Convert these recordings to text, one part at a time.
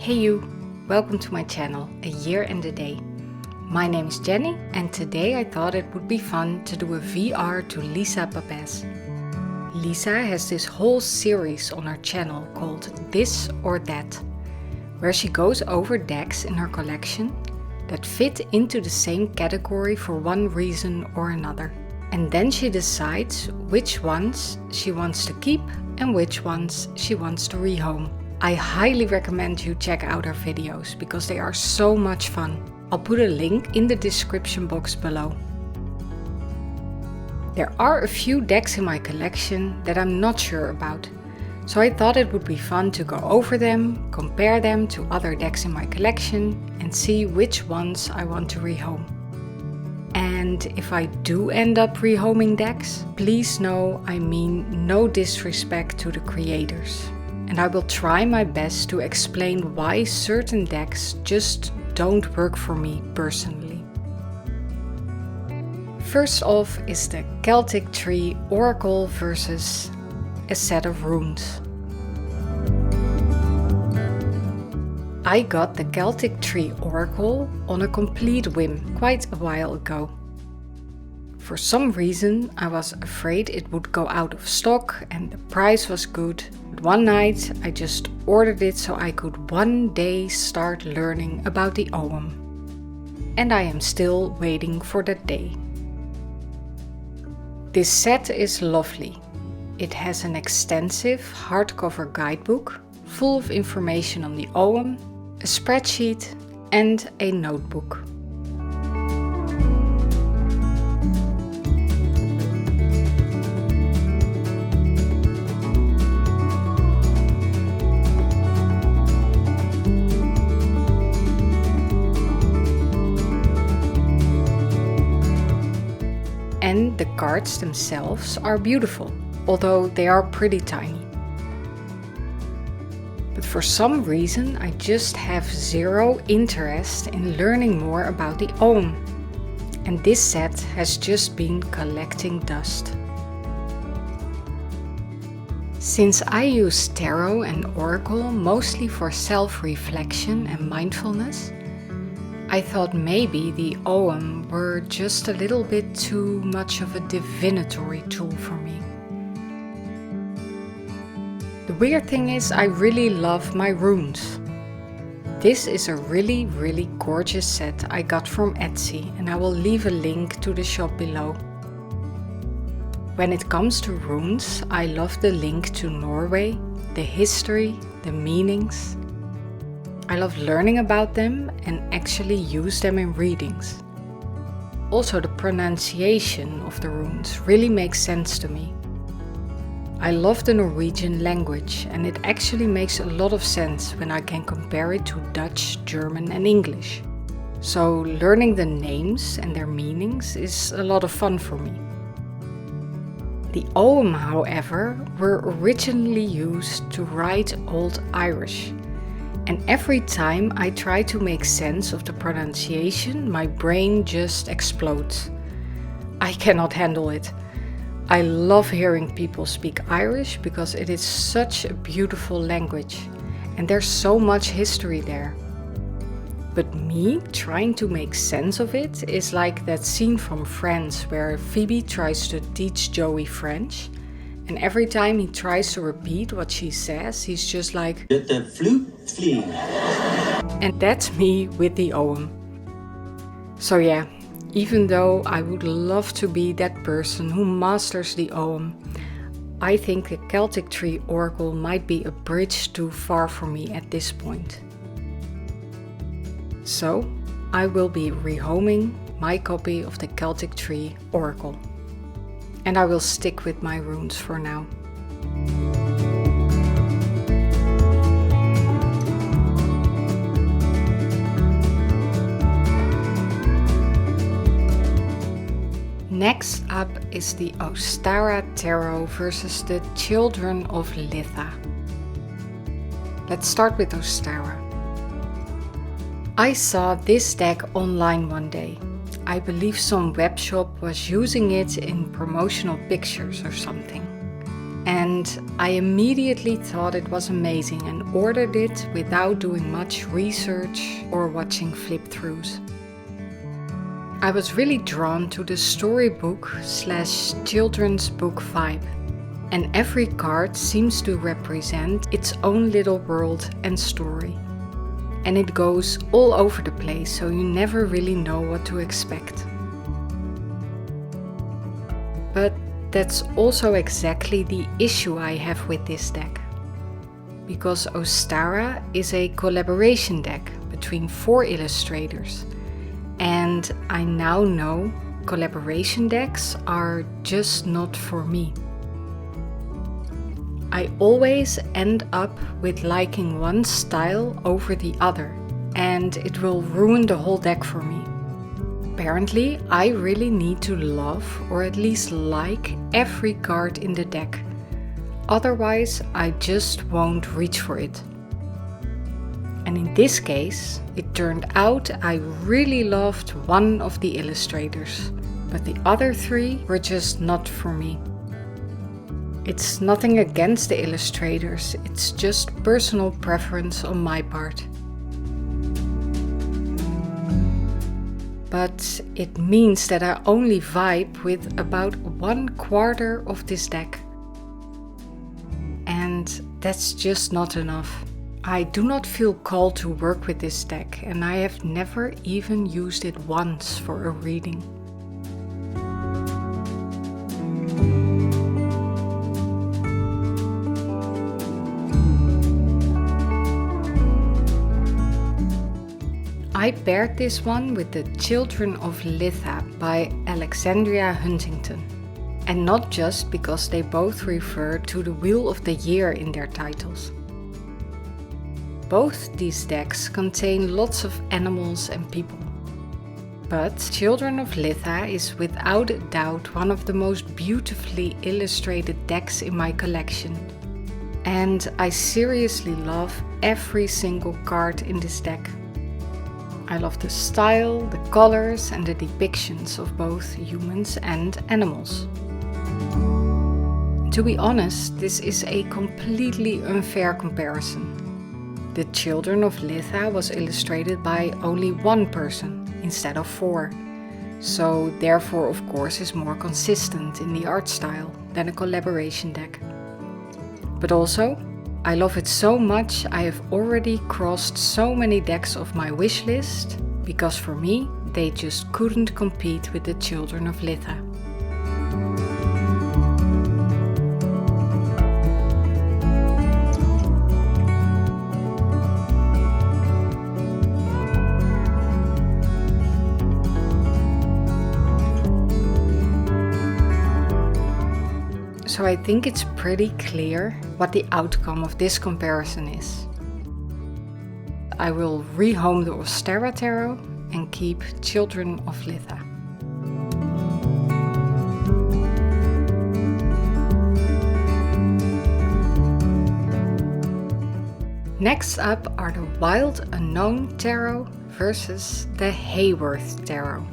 Hey you, welcome to my channel, A Year and a Day. My name is Jenny and today I thought it would be fun to do a VR to Litha Papez. Litha has this whole series on her channel called This or That, where she goes over decks in her collection that fit into the same category for one reason or another. And then she decides which ones she wants to keep and which ones she wants to rehome. I highly recommend you check out her videos because they are so much fun. I'll put a link in the description box below. There are a few decks in my collection that I'm not sure about, so I thought it would be fun to go over them, compare them to other decks in my collection and see which ones I want to rehome. And if I do end up rehoming decks, please know I mean no disrespect to the creators. And I will try my best to explain why certain decks just don't work for me personally. First off is the Celtic Tree Oracle versus a set of runes. I got the Celtic Tree Oracle on a complete whim quite a while ago. For some reason I was afraid it would go out of stock and the price was good. But one night I just ordered it so I could one day start learning about the Ogham. And I am still waiting for that day. This set is lovely. It has an extensive hardcover guidebook full of information on the Ogham, a spreadsheet and a notebook. And the cards themselves are beautiful, although they are pretty tiny. But for some reason I just have zero interest in learning more about the Ogham. And this set has just been collecting dust. Since I use Tarot and Oracle mostly for self-reflection and mindfulness, I thought maybe the Ogham were just a little bit too much of a divinatory tool for me. The weird thing is I really love my runes. This is a really gorgeous set I got from Etsy and I will leave a link to the shop below. When it comes to runes, I love the link to Norway, the history, the meanings. I love learning about them and actually use them in readings. Also, the pronunciation of the runes really makes sense to me. I love the Norwegian language and it actually makes a lot of sense when I can compare it to Dutch, German and English. So learning the names and their meanings is a lot of fun for me. The Ogham, however, were originally used to write Old Irish. And every time I try to make sense of the pronunciation, my brain just explodes. I cannot handle it. I love hearing people speak Irish because it is such a beautiful language and there's so much history there. But me trying to make sense of it is like that scene from Friends where Phoebe tries to teach Joey French. And every time he tries to repeat what she says, he's just like, The flute flee. And that's me with the Ogham. So yeah, even though I would love to be that person who masters the Ogham, I think the Celtic Tree Oracle might be a bridge too far for me at this point. So I will be rehoming my copy of the Celtic Tree Oracle. And I will stick with my runes for now. Next up is the Austera Tarot versus the Children of Litha. Let's start with Austera. I saw this deck online one day. I believe some webshop was using it in promotional pictures or something. and I immediately thought it was amazing and ordered it without doing much research or watching flip-throughs. I was really drawn to the storybook/children's book vibe, and every card seems to represent its own little world and story. And it goes all over the place, so you never really know what to expect. But that's also exactly the issue I have with this deck. Because Austera is a collaboration deck between 4 illustrators. And I now know collaboration decks are just not for me. I always end up with liking one style over the other, and it will ruin the whole deck for me. Apparently, I really need to love or at least like every card in the deck. Otherwise, I just won't reach for it. And in this case, it turned out I really loved one of the illustrators, but the other 3 were just not for me. It's nothing against the illustrators, it's just personal preference on my part. But it means that I only vibe with about 1/4 of this deck. And that's just not enough. I do not feel called to work with this deck, and I have never even used it once for a reading. I paired this one with The Children of Litha by Alexandria Huntington. And not just because they both refer to the Wheel of the Year in their titles. Both these decks contain lots of animals and people. But Children of Litha is without a doubt one of the most beautifully illustrated decks in my collection. And I seriously love every single card in this deck. I love the style, the colors and the depictions of both humans and animals. To be honest, this is a completely unfair comparison. The Children of Litha was illustrated by only 1 person instead of 4, so therefore of course is more consistent in the art style than a collaboration deck. But also, I love it so much I have already crossed so many decks off my wish list, because for me they just couldn't compete with the Children of Litha. So I think it's pretty clear what the outcome of this comparison is. I will rehome the Austera tarot and keep Children of Litha. Next up are the Wild Unknown tarot versus the Hayworth tarot.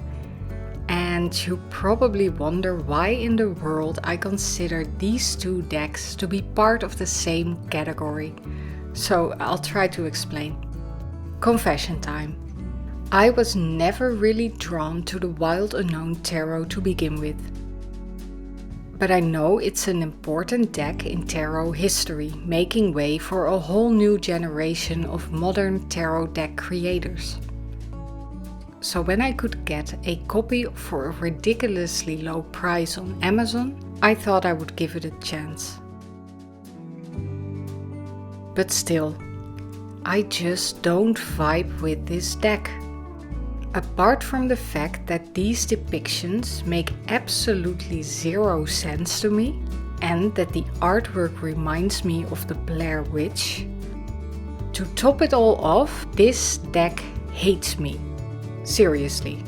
And you probably wonder why in the world I consider these 2 decks to be part of the same category. So I'll try to explain. Confession time. I was never really drawn to the Wild Unknown tarot to begin with. But I know it's an important deck in tarot history, making way for a whole new generation of modern tarot deck creators. So when I could get a copy for a ridiculously low price on Amazon, I thought I would give it a chance. But still, I just don't vibe with this deck. Apart from the fact that these depictions make absolutely 0 sense to me, and that the artwork reminds me of the Blair Witch, to top it all off, this deck hates me. Seriously.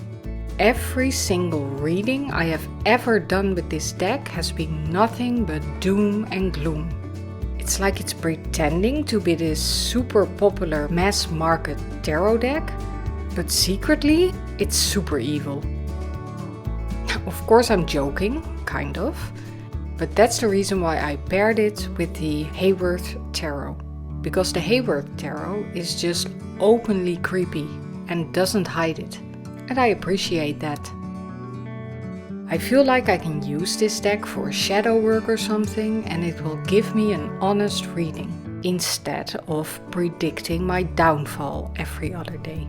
Every single reading I have ever done with this deck has been nothing but doom and gloom. It's like it's pretending to be this super popular mass market tarot deck, but secretly it's super evil. Of course I'm joking, kind of, But that's the reason why I paired it with the Hayworth Tarot. Because the Hayworth Tarot is just openly creepy and doesn't hide it. And I appreciate that. I feel like I can use this deck for shadow work or something, and it will give me an honest reading, instead of predicting my downfall every other day.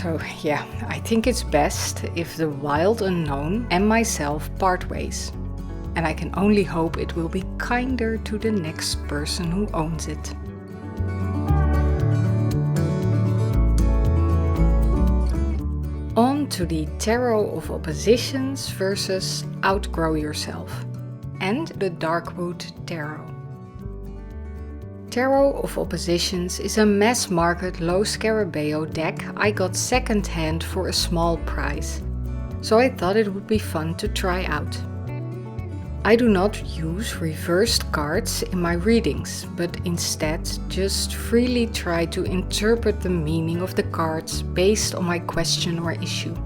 So yeah, I think it's best if the wild unknown and myself part ways. And I can only hope it will be kinder to the next person who owns it. On to the Tarot of Oppositions versus Outgrow Yourself and the Darkwood Tarot. Tarot of Oppositions is a mass market low Scarabeo deck I got second hand for a small price, so I thought it would be fun to try out. I do not use reversed cards in my readings, but instead just freely try to interpret the meaning of the cards based on my question or issue.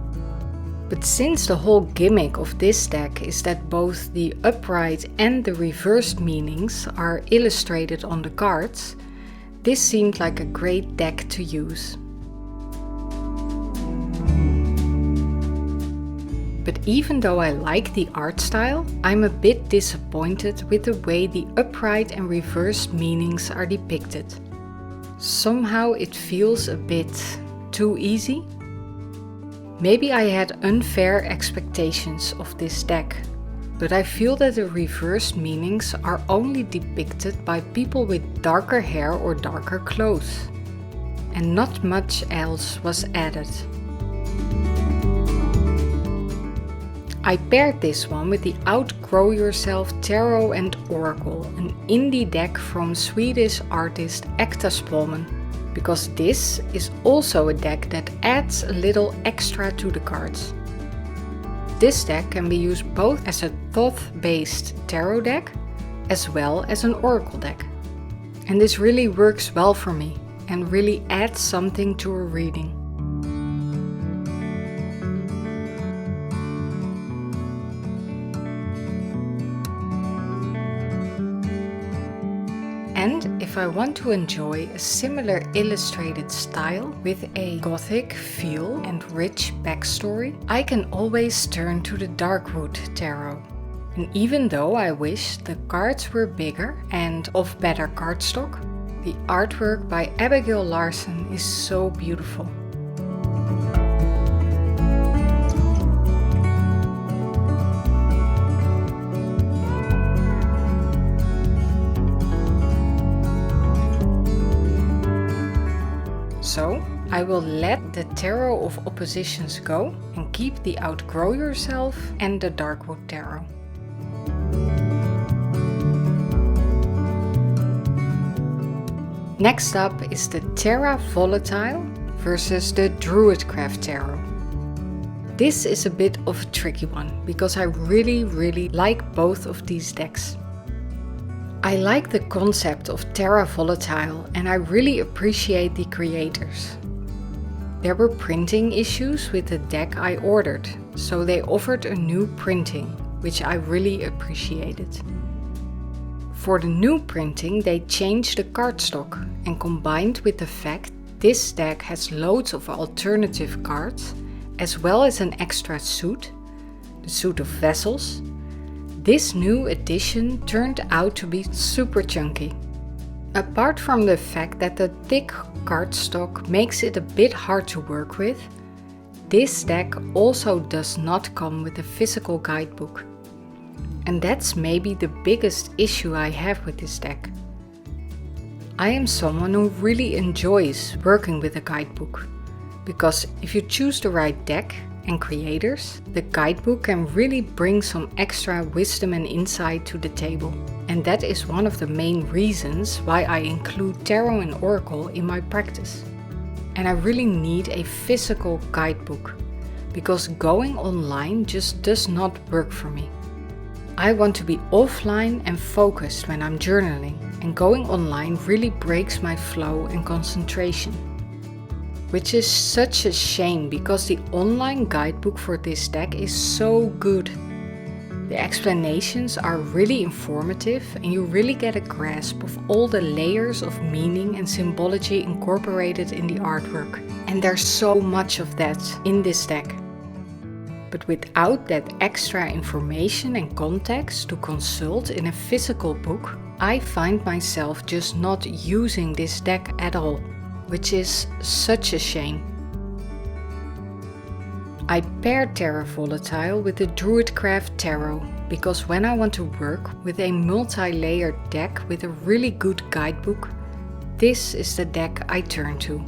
But since the whole gimmick of this deck is that both the upright and the reversed meanings are illustrated on the cards, this seemed like a great deck to use. But even though I like the art style, I'm a bit disappointed with the way the upright and reversed meanings are depicted. Somehow it feels a bit too easy. Maybe I had unfair expectations of this deck, but I feel that the reversed meanings are only depicted by people with darker hair or darker clothes, and not much else was added. I paired this one with the Outgrow Yourself Tarot and Oracle, an indie deck from Swedish artist Ekta Spolman, because this is also a deck that adds a little extra to the cards. This deck can be used both as a Thoth-based tarot deck as well as an oracle deck. And this really works well for me and really adds something to a reading. And if I want to enjoy a similar illustrated style with a gothic feel and rich backstory, I can always turn to the Darkwood Tarot. And even though I wish the cards were bigger and of better cardstock, the artwork by Abigail Larson is so beautiful. So, I will let the Tarot of Oppositions go and keep the Outgrow Yourself and the Darkwood Tarot. Next up is the Terra Volatile versus the Druidcraft Tarot. This is a bit of a tricky one because I really like both of these decks. I like the concept of Terra Volatile and I really appreciate the creators. There were printing issues with the deck I ordered, so they offered a new printing, which I really appreciated. For the new printing, they changed the cardstock, and combined with the fact this deck has loads of alternative cards, as well as an extra suit, the suit of vessels, this new edition turned out to be super chunky. Apart from the fact that the thick cardstock makes it a bit hard to work with, this deck also does not come with a physical guidebook. And that's maybe the biggest issue I have with this deck. I am someone who really enjoys working with a guidebook, because if you choose the right deck and creators, the guidebook can really bring some extra wisdom and insight to the table. And that is one of the main reasons why I include Tarot and Oracle in my practice. And I really need a physical guidebook, because going online just does not work for me. I want to be offline and focused when I'm journaling, and going online really breaks my flow and concentration. Which is such a shame because the online guidebook for this deck is so good. The explanations are really informative and you really get a grasp of all the layers of meaning and symbology incorporated in the artwork. And there's so much of that in this deck. But without that extra information and context to consult in a physical book, I find myself just not using this deck at all, which is such a shame. I paired Terra Volatile with the Druid Tarot because when I want to work with a multi-layered deck with a really good guidebook, this is the deck I turn to.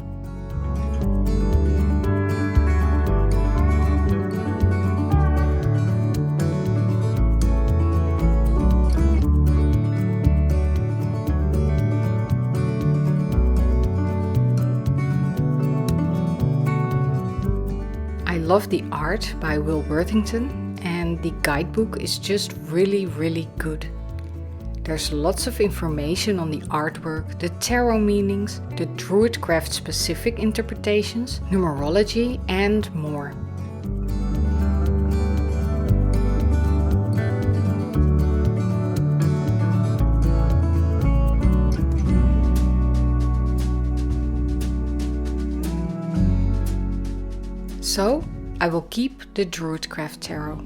I love the art by Will Worthington, and the guidebook is just really good. There's lots of information on the artwork, the tarot meanings, the Druidcraft specific interpretations, numerology and more. So, I will keep the Druidcraft Tarot.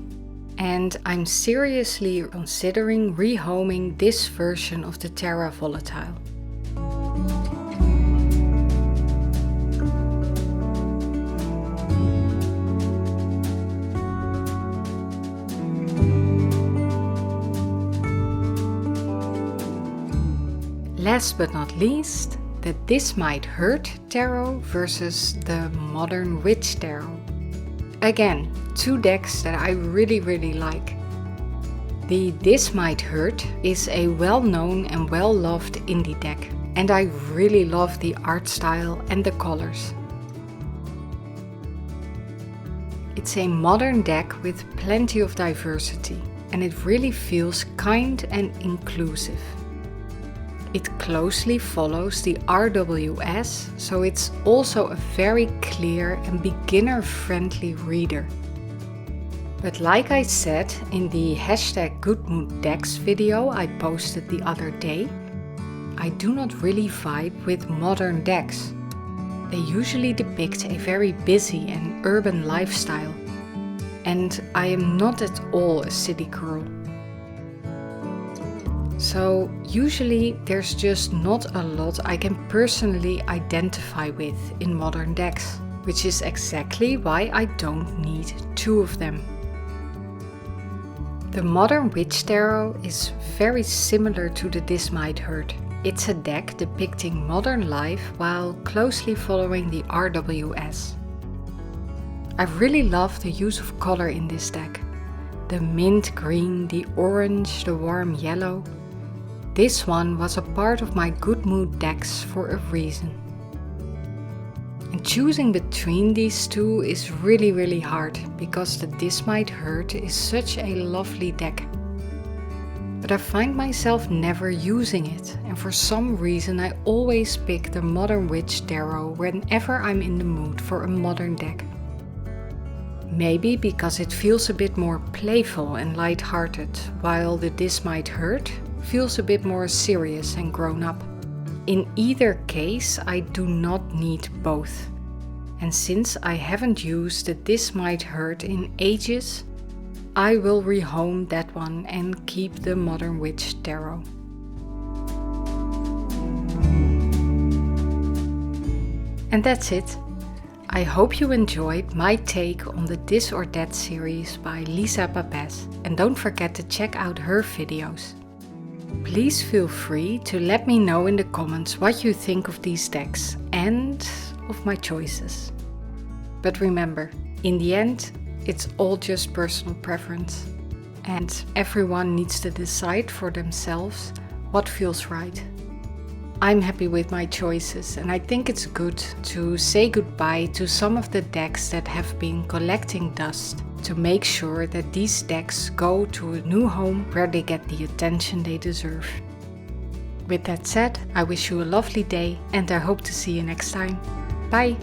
And I'm seriously considering rehoming this version of the Terra Volatile. Last but not least, the This Might Hurt Tarot versus the Modern Witch Tarot. Again, two decks that I really like. The This Might Hurt is a well-known and well-loved indie deck, and I really love the art style and the colors. It's a modern deck with plenty of diversity, and it really feels kind and inclusive. It closely follows the RWS, so it's also a very clear and beginner-friendly reader. But like I said in the #GoodMoodDecks video I posted the other day, I do not really vibe with modern decks. They usually depict a very busy and urban lifestyle, and I am not at all a city girl. So usually there's just not a lot I can personally identify with in modern decks, which is exactly why I don't need two of them. The Modern Witch Tarot is very similar to the This Might Hurt. It's a deck depicting modern life while closely following the RWS. I really love the use of color in this deck. The mint green, the orange, the warm yellow. This one was a part of my Good Mood decks for a reason. And choosing between these two is really hard because the This Might Hurt is such a lovely deck. But I find myself never using it, and for some reason I always pick the Modern Witch Tarot whenever I'm in the mood for a modern deck. Maybe because it feels a bit more playful and light-hearted, while the This Might Hurt feels a bit more serious and grown up. In either case, I do not need both. And since I haven't used the This Might Hurt in ages, I will rehome that one and keep the Modern Witch Tarot. And that's it. I hope you enjoyed my take on the This or That series by Litha Papez, and don't forget to check out her videos. Please feel free to let me know in the comments what you think of these decks and of my choices. But remember, in the end, it's all just personal preference, and everyone needs to decide for themselves what feels right. I'm happy with my choices, and I think it's good to say goodbye to some of the decks that have been collecting dust to make sure that these decks go to a new home where they get the attention they deserve. With that said, I wish you a lovely day and I hope to see you next time. Bye!